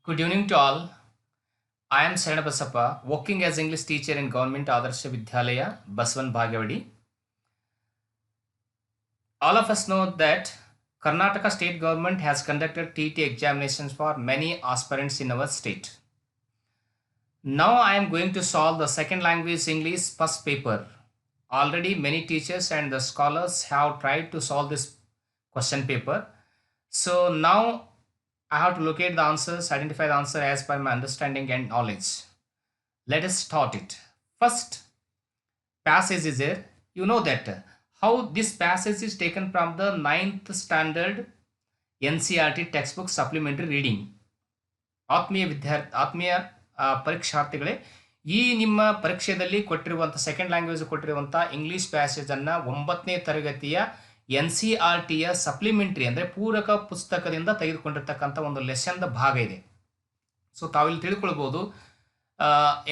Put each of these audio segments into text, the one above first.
Good evening to all. I am Saranabasappa, working as English teacher in Government Adarsha Vidyalaya, Baswan Bhagyavadi. All of us know that Karnataka state government has conducted TT examinations for many aspirants in our state. Now I am going to solve the second language English first paper. Already many teachers and the scholars have tried to solve this question paper. So now I have to locate the answers, identify the answer as per my understanding and knowledge. Let us start it. First passage is there. You know that how this passage is taken from the 9th standard NCERT textbook supplementary reading. ಆತ್ಮೀಯ ಪರೀಕ್ಷಾರ್ಥಿಗಳೇ, ಈ ನಿಮ್ಮ ಪರೀಕ್ಷೆಯಲ್ಲಿ ಕೊಟ್ಟಿರುವಂಥ second language ಕೊಟ್ಟಿರುವಂಥ English ಪ್ಯಾಸೇಜನ್ನು 9ನೇ ತರಗತಿಯ NCERTಯ supplementary ಅಂದರೆ ಪೂರಕ ಪುಸ್ತಕದಿಂದ ತೆಗೆದುಕೊಂಡಿರ್ತಕ್ಕಂಥ ಒಂದು ಲೆಸನ್ದ ಭಾಗ ಇದೆ. ಸೊ ತಾವಿಲ್ಲಿ ತಿಳ್ಕೊಳ್ಬೋದು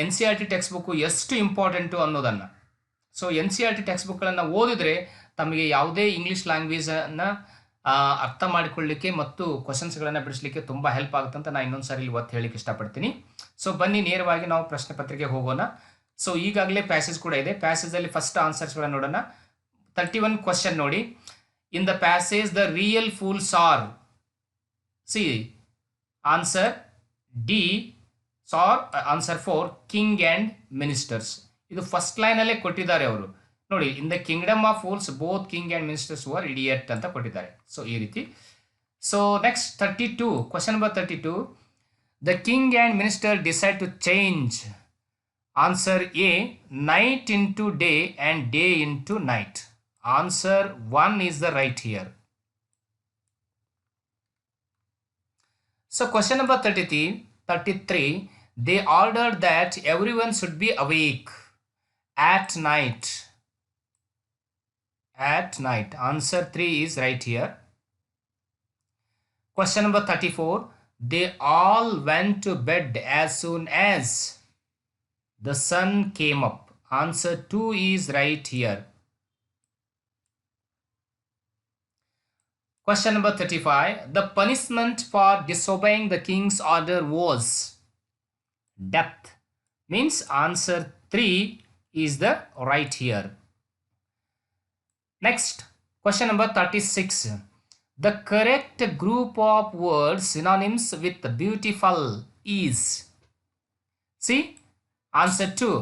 NCERT ಟೆಕ್ಸ್ಟ್ ಬುಕ್ಕು ಎಷ್ಟು ಇಂಪಾರ್ಟೆಂಟು ಅನ್ನೋದನ್ನು. ಸೊ NCERT ಟೆಕ್ಸ್ಟ್ ಬುಕ್ಗಳನ್ನು ಓದಿದರೆ ತಮಗೆ ಯಾವುದೇ ಇಂಗ್ಲೀಷ್ ಲ್ಯಾಂಗ್ವೇಜನ್ನು ಅರ್ಥ ಮಾಡಿಕೊಳ್ಳಲಿಕ್ಕೆ ಮತ್ತು ಕ್ವಶನ್ಸ್ಗಳನ್ನು ಬಿಡಿಸಲಿಕ್ಕೆ ತುಂಬ ಹೆಲ್ಪ್ ಆಗುತ್ತೆ ಅಂತ ನಾನು ಇನ್ನೊಂದು ಸಾರಿ ಇವತ್ತು ಹೇಳಲಿಕ್ಕೆ ಇಷ್ಟಪಡ್ತೀನಿ. ಸೊ ಬನ್ನಿ ನೇರವಾಗಿ ನಾವು ಪ್ರಶ್ನೆ ಪತ್ರಿಕೆ ಹೋಗೋಣ. ಸೊ ಈಗಾಗಲೇ ಪ್ಯಾಸೇಜ್ ಕೂಡ ಇದೆ. ಪ್ಯಾಸೇಜಲ್ಲಿ ಫಸ್ಟ್ ಆನ್ಸರ್ಸ್ಗಳನ್ನು ನೋಡೋಣ. 31 ಕ್ವಶನ್ ನೋಡಿ. In the passage the real fools are C answer D sir answer 4 king and ministers. ಇದು ಫಸ್ಟ್ ಲೈನಲ್ಲೇ ಕೊಟ್ಟಿದ್ದಾರೆ ಅವರು ನೋಡಿ. In the kingdom of fools both king and ministers were idiot ಅಂತ ಕೊಟ್ಟಿದ್ದಾರೆ. ಸೊ ಈ ರೀತಿ. So next 32 question number 32 the king and minister decide to change answer A night into day and day into night. Answer 1 is the right here. So question number 33 they ordered that everyone should be awake at night. Answer 3 is right here. Question number 34 they all went to bed as soon as the sun came up. Answer 2 is right here. Question number 35 the punishment for disobeying the king's order was death. Means answer 3 is the right here. Next question number 36 the correct group of words synonyms with beautiful is see answer 2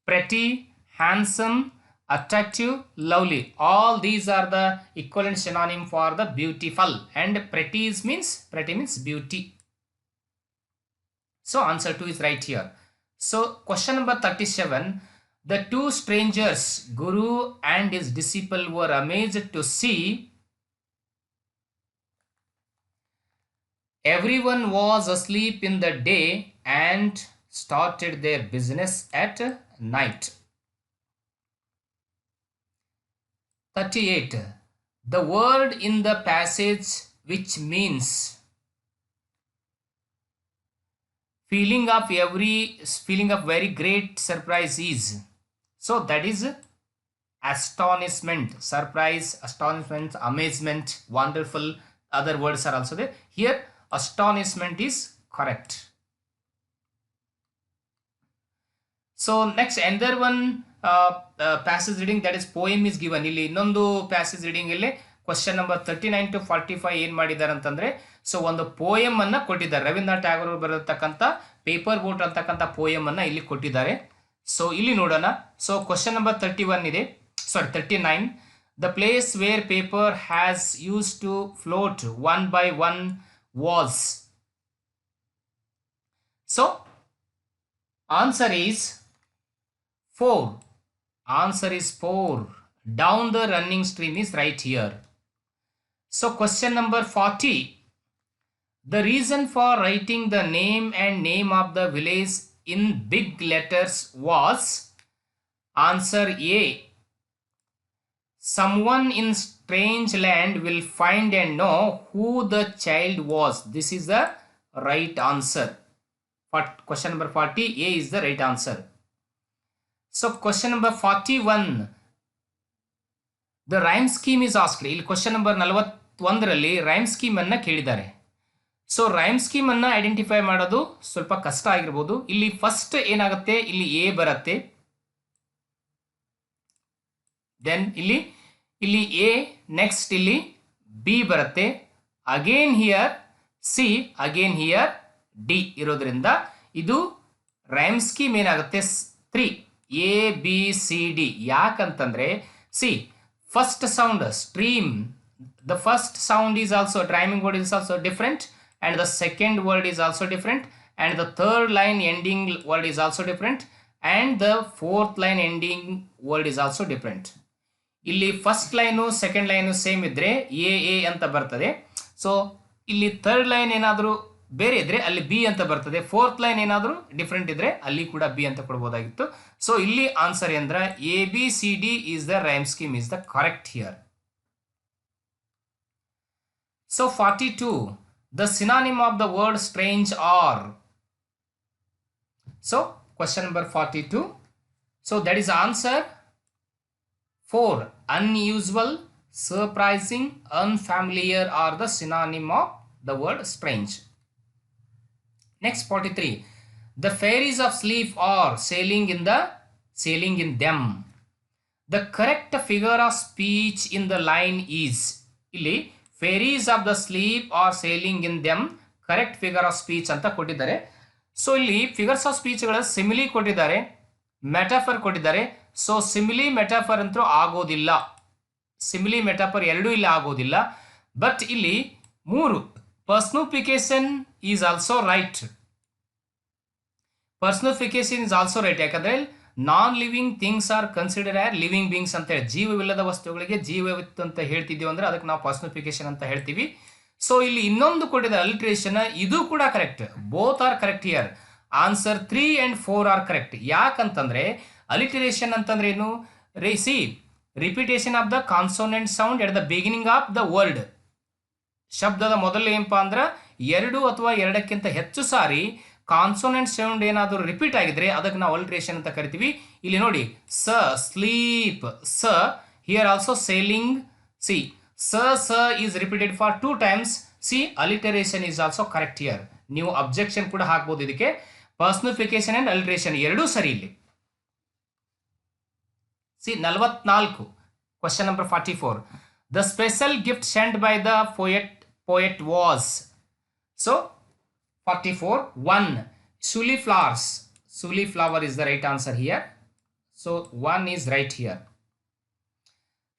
pretty, handsome, attractive, lovely. All these are the equivalent synonym for the beautiful, and pretty means beauty. So answer 2 is right here. So question number 37 the two strangers Guru and his disciple were amazed to see everyone was asleep in the day and started their business at night. 38 the word in the passage which means feeling of very great surprise is, so that is astonishment. Surprise, astonishment, amazement, wonderful, other words are also there. Here astonishment is correct. So next another one passage reading, that is poem is given. ಇಲ್ಲಿ ಇನ್ನೊಂದು passage reading ಇಲ್ಲಿ question number 39 to 45 ಏನ್ ಮಾಡಿದ್ದಾರೆ ಅಂತಂದ್ರೆ, so ಒಂದು poem ಅನ್ನ ಕೊಟ್ಟಿದ್ದಾರೆ. ರವೀಂದ್ರನಾಥ್ ಟ್ಯಾಗೋರ್ ಅವರು ಬರೆದಿರ್ತಕ್ಕಂಥ ಪೇಪರ್ ಬೋಟ್ ಅಂತಕ್ಕಂಥ ಪೋಯಮ್ ಅನ್ನ ಇಲ್ಲಿ ಕೊಟ್ಟಿದ್ದಾರೆ. ಸೊ ಇಲ್ಲಿ ನೋಡೋಣ. So question number 39 the place where paper has use to float one by one was. So answer is 4. Answer is 4. Down the running stream is right here. So question number 40 the reason for writing the name and name of the village in big letters was answer A someone in strange land will find and know who the child was. This is the right answer. Question number 40 A is the right answer. So question number 41 the rhyme scheme is asked. ಇಲ್ಲಿ question number 41ರಲ್ಲಿ rhyme scheme ಅನ್ನ ಕೇಳಿದ್ದಾರೆ. So rhyme scheme ಅನ್ನ identify ಮಾಡೋದು ಸ್ವಲ್ಪ ಕಷ್ಟ ಆಗಿರ್ಬೋದು. ಇಲ್ಲಿ first ಏನಾಗುತ್ತೆ, ಇಲ್ಲಿ ಎ ಬರುತ್ತೆ, ದೆನ್ ಇಲ್ಲಿ ಎ, ನೆಕ್ಸ್ಟ್ ಇಲ್ಲಿ ಬಿ ಬರುತ್ತೆ, again here C, again here D ಇರೋದ್ರಿಂದ ಇದು ರೈಮ್ ಸ್ಕೀಮ್ ಏನಾಗುತ್ತೆ 3 ಎ ಬಿ ಸಿ ಡಿ. ಯಾಕಂತಂದ್ರೆ C first sound stream, the first sound is also rhyming word is also different, and the second word is also different, and the third line ending word is also different, and the fourth line ending word is also different. ಇಲ್ಲಿ first line second line same ಇದ್ರೆ A ಅಂತ ಬರ್ತದೆ. So ಇಲ್ಲಿ third line ಏನಾದರೂ ಬೇರೆ ಇದ್ರೆ ಅಲ್ಲಿ B ಅಂತ ಬರ್ತದೆ. ಫೋರ್ತ್ ಲೈನ್ ಏನಾದರೂ ಡಿಫ್ರೆಂಟ್ ಇದ್ರೆ ಅಲ್ಲಿ ಕೂಡ ಬಿ ಅಂತ ಕೊಡ್ಬೋದಾಗಿತ್ತು. ಸೊ ಇಲ್ಲಿ ಆನ್ಸರ್ ಅಂದ್ರೆ A B C D is the rhyme scheme is the correct here. So 42, the synonym of the word strange are. So question number 42. So that is answer 4. Unusual, surprising, unfamiliar are the synonym of the word strange. Next 43. The fairies of sleep are sailing in them. The correct figure of speech in the line is. ಇಲ್ಲಿ fairies of the sleep are sailing in them, correct figure of speech ಅಂತ ಕೊಟ್ಟಿದ್ದಾರೆ. So ಇಲ್ಲಿ figures of ಸ್ಪೀಚ್ಗಳ simile ಕೊಟ್ಟಿದ್ದಾರೆ, metaphor ಕೊಟ್ಟಿದ್ದಾರೆ. So simile metaphor ಅಂತೂ ಆಗೋದಿಲ್ಲ, simile metaphor ಎರಡೂ ಇಲ್ಲಿ ಆಗೋದಿಲ್ಲ. ಬಟ್ ಇಲ್ಲಿ 3 personification is also right, personification is also right. ಯಾಕಂದ್ರೆ non living things are consider are living beings ಅಂತ ಹೇಳಿ, ಜೀವವಿಲ್ಲದ ವಸ್ತುಗಳಿಗೆ ಜೀವವಿತ್ತು ಅಂತ ಹೇಳ್ತಿದ್ದೀವಿ ಅಂದ್ರೆ ಅದಕ್ಕೆ ನಾವು ಪರ್ಸನಿಫಿಕೇಶನ್ ಅಂತ ಹೇಳ್ತೀವಿ. ಸೊ ಇಲ್ಲಿ ಇನ್ನೊಂದು ಕೊಟ್ಟಿದೆ ಅಲಿಟ್ರೇಷನ್, ಇದು ಕೂಡ correct, both are correct here. Answer 3 and 4 are correct. ಯಾಕಂತಂದ್ರೆ ಅಲಿಟರೇಷನ್ ಅಂತಂದ್ರೆ ಏನು, C repetition of the consonant sound at the beginning of the word. ಶಬ್ದದ ಮೊದಲು ಏನಪ್ಪಾ ಅಂದ್ರೆ 2 ಅಥವಾ 2ಕ್ಕಿಂತ ಹೆಚ್ಚು ಸಾರಿ ಕಾನ್ಸೋನೆಂಟ್ ಸೌಂಡ್ ಏನಾದರೂ ರಿಪೀಟ್ ಆಗಿದ್ರೆ ಅದಕ್ಕೆ ನಾವು ಅಲಿಟ್ರೇಷನ್ ಅಂತ ಕರಿತೀವಿ. ಇಲ್ಲಿ ನೋಡಿ S, sleep, S, here also sailing, C S is repeated for 2 times. C alliteration is also correct here. ನೀವು ಅಬ್ಜೆಕ್ಷನ್ ಕೂಡ ಹಾಕ್ಬೋದು ಇದಕ್ಕೆ. ಪರ್ಸನಿಫಿಕೇಶನ್ ಅಂಡ್ ಅಲಿಟ್ರೇಷನ್ ಎರಡೂ ಸರಿ ಇಲ್ಲಿ. C 44, question number 44. The special gift sent by the poet was. So 44, 1 Suli flowers. Suli flower is the right answer here. So 1 is right here.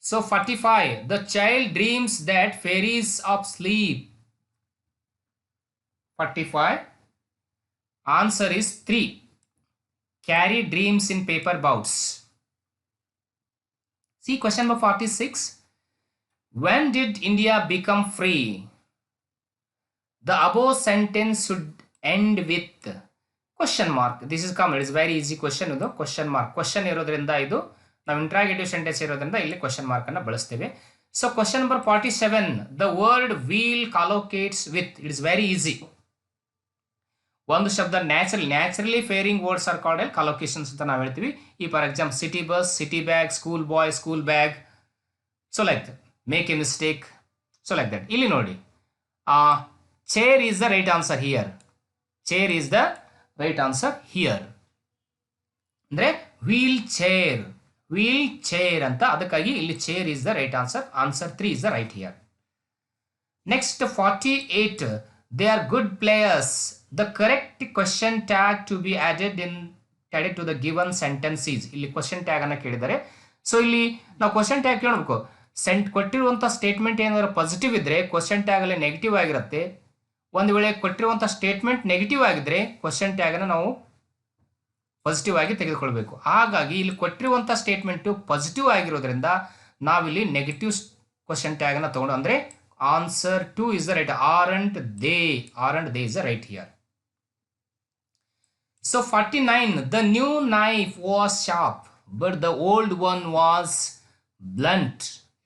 So 45, the child dreams that fairies of sleep. 45, answer is 3 carry dreams in paper bouts. See question number 46. When did India become free? The above sentence should end with question mark. This is common. It is very easy question. ಇದು question mark. Question ಇರೋದ್ರಿಂದ ಇದು ನಾವು interrogative sentence ಇರೋದ್ರಿಂದ ಇಲ್ಲಿ question mark ಅನ್ನು ಬಳಸ್ತೇವೆ. So question number 47. The word wheel collocates with. It is very easy. ಒಂದು ಶಬ್ದ naturally fairing words are called collocations ಅಂತ ನಾವು ಹೇಳ್ತೀವಿ. ಈ for example city bus, city bag, school boy, school bag. So like that. Make A mistake. So like that. ಇಲ್ಲಿ ನೋಡಿ chair is the right answer here. Chair is the right answer here. ಅಂದ್ರೆ wheel chair ಅಂತ, ಅದಕ್ಕಾಗಿ ಇಲ್ಲಿ chair is the right answer. Answer 3 is the right here. Next 48. They are good players. The correct question tag to be added to the given sentence is. ಇಲ್ಲಿ question tag ಅನ್ನ ಕೇಳಿದ್ದಾರೆ. So ಇಲ್ಲಿ ನಾವು question tag ಕೇಳಬೇಕು. ಕೊಟ್ಟಿರುವಂಥ statement ಏನಾದರೂ positive ಇದ್ರೆ question tag ಅಲ್ಲಿ ನೆಗೆಟಿವ್ ಆಗಿರುತ್ತೆ. ಒಂದು ವೇಳೆ ಕೊಟ್ಟಿರುವಂಥ ಸ್ಟೇಟ್ಮೆಂಟ್ ನೆಗೆಟಿವ್ ಆಗಿದ್ರೆ ಕ್ವಶನ್ ಟ್ಯಾಗ್ ಅನ್ನು ನಾವು ಪಾಸಿಟಿವ್ ಆಗಿ ತೆಗೆದುಕೊಳ್ಬೇಕು. ಹಾಗಾಗಿ ಇಲ್ಲಿ ಕೊಟ್ಟಿರುವಂಥ ಸ್ಟೇಟ್ಮೆಂಟು ಪಾಸಿಟಿವ್ ಆಗಿರೋದ್ರಿಂದ ನಾವಿಲ್ಲಿ ನೆಗೆಟಿವ್ ಕ್ವಶನ್ ಟ್ಯಾಗ್ ಅನ್ನು ತಗೊಂಡು, ಅಂದ್ರೆ answer 2 is the right. Aren't they is the right here. So 49. The new knife was sharp but the old one was blunt.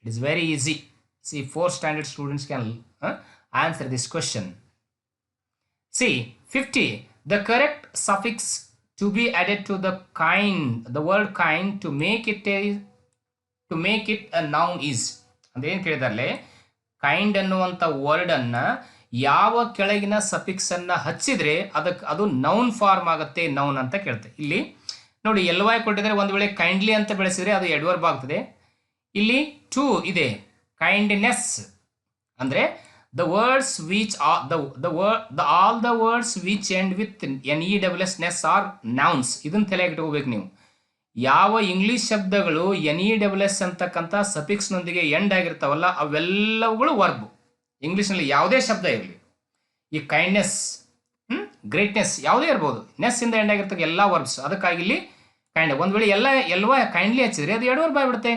It is very easy. See, 4th standard students can answer this question. See 50. The correct suffix to be added to the word kind to make it a noun is. ಅಂದ್ರೆ ಏನು ಕೇಳಿದಾರಲೆ, kind ಅನ್ನುವಂಥ word ಅನ್ನ ಯಾವ ಕೆಳಗಿನ suffix ಅನ್ನ ಹಚ್ಚಿದ್ರೆ ಅದು noun form ಆಗುತ್ತೆ, ನೌನ್ ಅಂತ ಕೇಳ್ತೆ. ಇಲ್ಲಿ ನೋಡಿ ಎಲ್ ವೈ ಕೊಟ್ಟಿದ್ರೆ ಒಂದು ವೇಳೆ ಕೈಂಡ್ಲಿ ಅಂತ ಬೆಳೆಸಿದ್ರೆ ಅದು ಎಡ್ವರ್ಬ್ ಆಗ್ತದೆ. ಇಲ್ಲಿ ಟು ಇದೆ, ಕೈಂಡ್ನೆಸ್ ಅಂದ್ರೆ the words which are all the words which end with NESS are nouns. ಇದನ್ನ ತಲೆಗೆ ಇಟ್ಕೋಬೇಕು ನೀವು. ಯಾವ ಇಂಗ್ಲಿಷ್ ಶಬ್ದಗಳು NESS ಅಂತಕ್ಕಂಥ ಸಫಿಕ್ಸ್ ನೊಂದಿಗೆ ಎಂಡ್ ಆಗಿರ್ತಾವಲ್ಲ ಅವೆಲ್ಲವುಗಳು ವರ್ಬ್. ಇಂಗ್ಲಿಷ್ನಲ್ಲಿ ಯಾವುದೇ ಶಬ್ದ ಇರಲಿ, ಈ ಕೈಂಡ್ನೆಸ್, ಗ್ರೇಟ್ನೆಸ್ ಯಾವುದೇ ಇರ್ಬೋದು, ನೆಸ್ ಇಂದ ಎಂಡ್ ಆಗಿರ್ತಕ್ಕ ಎಲ್ಲ ವರ್ಬ್ಸ್. ಅದಕ್ಕಾಗಿ ಇಲ್ಲಿ ಕೈಂಡ್. ಒಂದ್ ವೇಳೆ ಎಲ್ವಾ ಕೈಂಡ್ಲಿ ಹಚ್ಚಿದ್ರೆ ಅದು ಎರಡು ವರ್ಬ್ ಆಗಿಬಿಡುತ್ತೆ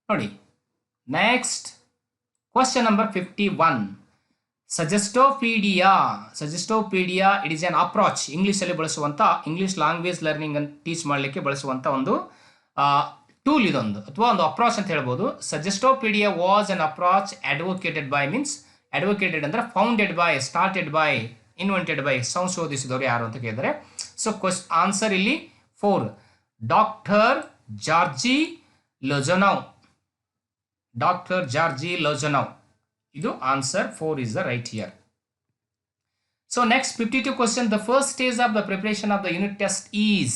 ನೋಡಿ. Next question number 51. Suggestopedia it is an approach. English ಅಲ್ಲಿ ಬಳಸುವಂತ, ಇಂಗ್ಲಿಷ್ ಲ್ಯಾಂಗ್ವೇಜ್ ಲರ್ನಿಂಗ್ ಅನ್ನು ಟೀಚ್ ಮಾಡಲಿಕ್ಕೆ ಬಳಸುವಂತ ಒಂದು ಟೂಲ್ ಇದೊಂದು, ಅಥವಾ ಒಂದು ಅಪ್ರೋಚ್ ಅಂತ ಹೇಳ್ಬೋದು. Suggestopedia was an approach advocated by, means advocated ಅಂದ್ರೆ founded by, started by, invented by, ಸಂಶೋಧಿಸಿದವರು ಯಾರು ಅಂತ ಕೇಳಿದರೆ. ಸೊ ಆನ್ಸರ್ ಇಲ್ಲಿ 4, doctor Georgi Lozanov. Dr. Georgy Lozanow. Idu answer 4 is the right here. So next 52 question. The first stage of the preparation of the unit test is.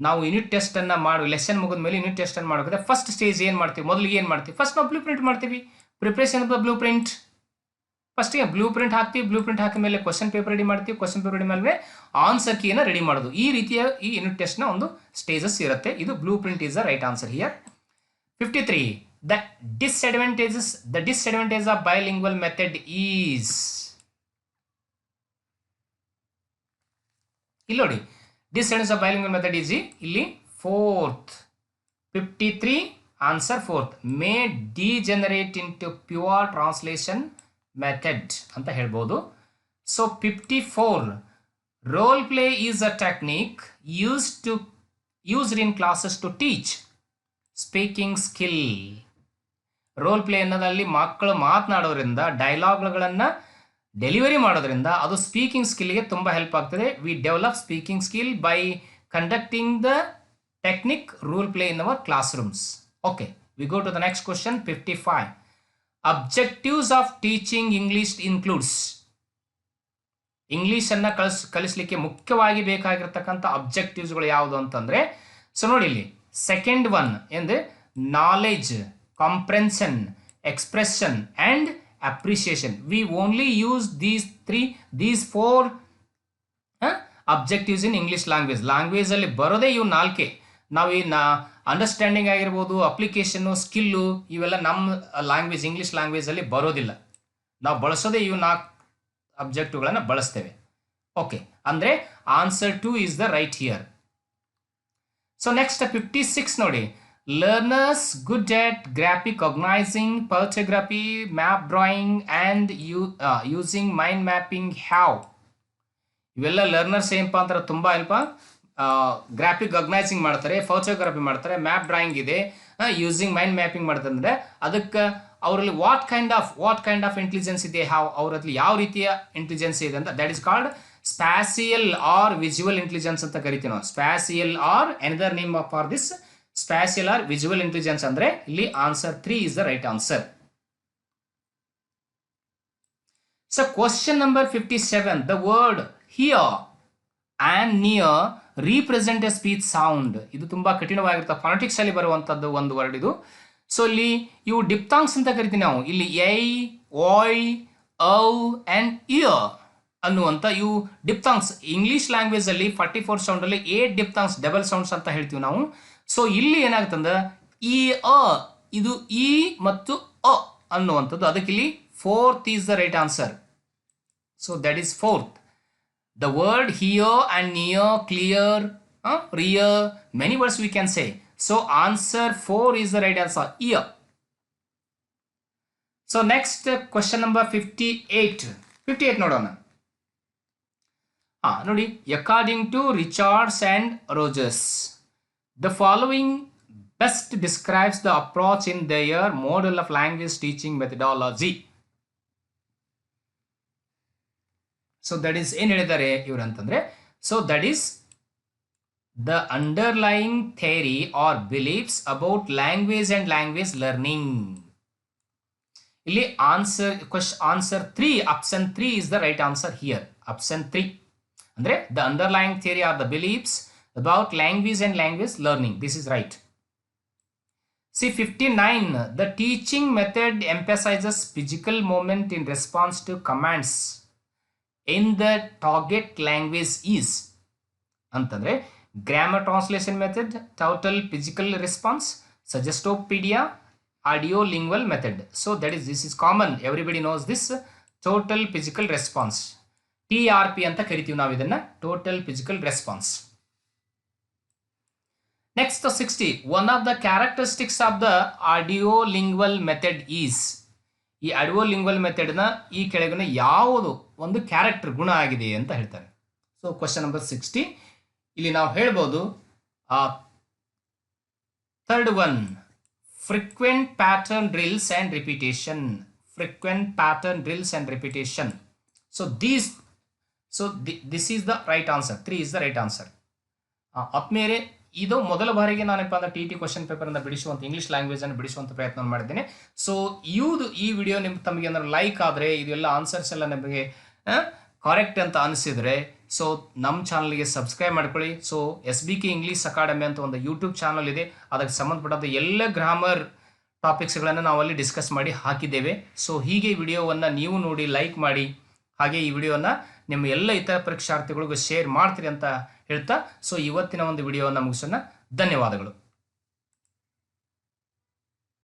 ನಾವು unit test ಅನ್ನ ಮಾಡಿ lesson ಮುಗಿದ ಮೇಲೆ unit test ಅನ್ನು ಮಾಡೋಕೆ first stage ಏನು ಮಾಡ್ತೀವಿ, ಮೊದಲಿಗೆ ಏನು ಮಾಡ್ತೀವಿ, ಫಸ್ಟ್ ನಾವು ಬ್ಲೂ ಪ್ರಿಂಟ್ ಮಾಡ್ತೀವಿ. Preparation of the blue print, ಫಸ್ಟಿಗೆ ಬ್ಲೂ ಪ್ರಿಂಟ್ ಹಾಕ್ತೀವಿ. ಬ್ಲೂ ಪ್ರಿಂಟ್ ಹಾಕಿದ ಮೇಲೆ ಕ್ವಶನ್ ಪೇಪರ್ ರೆಡಿ ಮಾಡ್ತೀವಿ. ಕ್ವಶನ್ ಪೇಪರ್ ರೆಡಿ ಮೇಲೆ ಆನ್ಸರ್ ಕೀನ ರೆಡಿ ಮಾಡೋದು. ಈ ರೀತಿಯ ಈ ಯೂನಿಟ್ ಟೆಸ್ಟ್ನ ಒಂದು ಸ್ಟೇಜಸ್ ಇರುತ್ತೆ. ಇದು blue print is the right answer here. 53. The disadvantage of bilingual method is. ಇಲ್ಲಿ ನೋಡಿ, disadvantage of bilingual method is ಇಲ್ಲಿ 4th. 53 answer 4th. May degenerate into pure translation method ಅಂತ ಹೇಳ್ಬೋದು. So 54. Role play is a technique used in classes to teach speaking skill. Role play ಅನ್ನೋದಲ್ಲಿ ಮಕ್ಕಳು ಮಾತನಾಡೋದ್ರಿಂದ, ಡೈಲಾಗ್ಗಳನ್ನು delivery ಮಾಡೋದ್ರಿಂದ ಅದು ಸ್ಪೀಕಿಂಗ್ ಸ್ಕಿಲ್ಗೆ ತುಂಬ help ಆಗ್ತದೆ. We develop speaking skill by conducting the technique role play in our classrooms. Okay, we go to the next question. 55. Objectives of teaching English includes. ಇಂಗ್ಲಿಷನ್ನು ಕಲಿಸಲಿಕ್ಕೆ ಮುಖ್ಯವಾಗಿ ಬೇಕಾಗಿರ್ತಕ್ಕಂಥ ಅಬ್ಜೆಕ್ಟಿವ್ಸ್ಗಳು ಯಾವುದು ಅಂತಂದರೆ, ಸೊ ನೋಡಿ ಇಲ್ಲಿ ಸೆಕೆಂಡ್ ಒನ್ ಎಂದ್ರೆ knowledge, comprehension, expression and appreciation. We only use these 4 objectives in English language ಅಲ್ಲಿ ಬರೋದೇ ಇವು 4. ನಾವು ಈ ಅಂಡರ್ಸ್ಟ್ಯಾಂಡಿಂಗ್ ಆಗಿರ್ಬೋದು, ಅಪ್ಲಿಕೇಶನ್ನು, ಸ್ಕಿಲ್ಲು, ಇವೆಲ್ಲ ನಮ್ಮ ಲ್ಯಾಂಗ್ವೇಜ್ ಇಂಗ್ಲಿಷ್ ಲ್ಯಾಂಗ್ವೇಜ್ ಅಲ್ಲಿ ಬರೋದಿಲ್ಲ. ನಾವು ಬಳಸೋದೇ ಇವು 4 ಅಬ್ಜೆಕ್ಟಿವ್ಗಳನ್ನು ಬಳಸ್ತೇವೆ. ಓಕೆ, ಅಂದ್ರೆ answer 2 is the right here. So next 56 ನೋಡಿ, learners good at graphic organizing, pictography, map drawing and using mind mapping how. ಇವೆಲ್ಲ ಲರ್ನರ್ಸ್ ಏನಪ್ಪ ಅಂತಾರೆ, ತುಂಬ ಅಲ್ಪ ಗ್ರಾಫಿಕ್ ಆರ್ಗನೈಸಿಂಗ್ ಮಾಡ್ತಾರೆ, ಫೋಟೋಗ್ರಫಿ ಮಾಡ್ತಾರೆ, ಮ್ಯಾಪ್ ಡ್ರಾಯಿಂಗ್ ಇದೆ, ಯೂಸಿಂಗ್ ಮೈಂಡ್ ಮ್ಯಾಪಿಂಗ್ ಮಾಡ್ತಾರೆ. ಅಂದರೆ ಅದಕ್ಕೆ ಅವರಲ್ಲಿ ವಾಟ್ ಕೈಂಡ್ ಆಫ್ ಇಂಟೆಲಿಜೆನ್ಸ್ ಇದೆ, ಅವರಲ್ಲಿ ಯಾವ ರೀತಿಯ ಇಂಟೆಲಿಜೆನ್ಸ್ ಇದೆ ಅಂತ, that is called spatial or visual intelligence ಅಂತ ಕರಿತೀವಿ ನಾವು. Spatial or another name for this spatial or visual intelligence. ಅಂದ್ರೆ ಇಲ್ಲಿ answer 3 is the right answer. So question number 57. The word here and near represent a speech sound. ಇದು ತುಂಬಾ ಕಠಿಣವಾಗಿರುತ್ತೆ, ಫಾನೆಟಿಕ್ಸ್ ಅಲ್ಲಿ ಬರುವಂತದ್ದು ಒಂದು ವರ್ಡ್ ಇದು. ಸೊ ಇಲ್ಲಿ ಇವು ಡಿಪ್ತಾಂಗ್ಸ್ ಅಂತ ಕರಿತೀವಿ ನಾವು. ಇಲ್ಲಿ ಐ, ಓಯ್, ಔ ಅಂಡ್ ಇಯರ್ ಅನ್ನುವಂಥ ಇವು ಡಿಪ್ತಾಂಗ್ಸ್. ಇಂಗ್ಲಿಷ್ ಲ್ಯಾಂಗ್ವೇಜ್ ಅಲ್ಲಿ 44 ಸೌಂಡ್ ಅಲ್ಲಿ 8 ಡಿಪ್ತಾಂಗ್ಸ್, ಡಬಲ್ ಸೌಂಡ್ಸ್ ಅಂತ ಹೇಳ್ತೀವಿ ನಾವು. ಸೊ ಇಲ್ಲಿ ಏನಾಗುತ್ತಂದ್ರೆ ಈ ಇದು ಇ ಮತ್ತು ಅ ಅನ್ನುವಂಥದ್ದು, ಅದಕ್ಕೆ ಇಲ್ಲಿ 4th is the right answer. So that is 4th. The word here and near, clear, rear, many words we can say. So answer 4 is the right answer, ear. So next question number 58 ನೋಡೋಣ. ನೋಡಿ, according to Richards and Rogers, the following best describes the approach in their model of language teaching methodology. So that is ಏನು ಹೇಳಿದ್ದಾರೆ ಇವರು ಅಂತಂದ್ರೆ, so that is the underlying theory or beliefs about language and language learning. ಇಲ್ಲಿ answer 3 option 3 is the right answer here. Option 3 ಅಂದ್ರೆ the underlying theory are the beliefs about language and language learning. This is right. See 59. The teaching method emphasizes physical movement in response to commands in the target language is ಅಂತಂದ್ರೆ grammar translation method, total physical response, suggestopedia, audio lingual method. So this is common, everybody knows this. Total physical response, TRP ಅಂತ ಕರಿತೀವಿ ನಾವು ಇದನ್ನ, total physical response. Next 60. One of the characteristics of the audiolingual method is. ಈ ಆಡಿಯೋಲಿಂಗ್ವಲ್ ಮೆಥಡ್ನ ಈ ಕೆಳಗಿನ ಯಾವುದು ಒಂದು character ಗುಣ ಆಗಿದೆ ಅಂತ ಹೇಳ್ತಾರೆ. ಸೊ ಕ್ವಶನ್ ನಂಬರ್ 60 ಇಲ್ಲಿ ನಾವು ಹೇಳ್ಬೋದು third one, frequent pattern drills and repetition. Frequent pattern drills and repetition. So this is the right answer. 3 is the right answer. ಆತ್ಮೇಲೆ ಇದು ಮೊದಲ ಬಾರಿಗೆ ನಾನಪ್ಪ ಅಂದ್ರೆ TT ಕ್ವಶನ್ ಪೇಪರನ್ನು ಬಿಡಿಸುವಂಥ ಇಂಗ್ಲೀಷ್ ಲ್ಯಾಂಗ್ವೇಜನ್ನು ಬಿಡಿಸುವಂಥ ಪ್ರಯತ್ನ ಮಾಡಿದ್ದೇನೆ. ಸೊ ಈ ವಿಡಿಯೋ ತಮಗೆ ಏನಾದ್ರು ಲೈಕ್ ಆದರೆ, ಇದೆಲ್ಲ ಆನ್ಸರ್ಸ್ ಎಲ್ಲ ನಮಗೆ ಕರೆಕ್ಟ್ ಅಂತ ಅನಿಸಿದರೆ, ಸೊ ನಮ್ಮ ಚಾನಲ್ಗೆ ಸಬ್ಸ್ಕ್ರೈಬ್ ಮಾಡ್ಕೊಳ್ಳಿ. ಸೊ SBK ಇಂಗ್ಲೀಷ್ ಅಕಾಡೆಮಿ ಅಂತ ಒಂದು ಯೂಟ್ಯೂಬ್ ಚಾನಲ್ ಇದೆ. ಅದಕ್ಕೆ ಸಂಬಂಧಪಟ್ಟಂಥ ಎಲ್ಲ ಗ್ರಾಮರ್ ಟಾಪಿಕ್ಸ್ಗಳನ್ನು ನಾವು ಅಲ್ಲಿ ಡಿಸ್ಕಸ್ ಮಾಡಿ ಹಾಕಿದ್ದೇವೆ. ಸೊ ಹೀಗೆ ವಿಡಿಯೋವನ್ನು ನೀವು ನೋಡಿ ಲೈಕ್ ಮಾಡಿ, ಹಾಗೆ ಈ ವಿಡಿಯೋನ ನಿಮ್ಮ ಎಲ್ಲ ಇತರ ಪರೀಕ್ಷಾರ್ಥಿಗಳಿಗೂ ಶೇರ್ ಮಾಡ್ತೀರಿ ಅಂತ ಹೇಳ್ತಾ, ಸೊ ಇವತ್ತಿನ ಒಂದು ವಿಡಿಯೋವನ್ನು ಮುಗಿಸೋಣ. ಧನ್ಯವಾದಗಳು.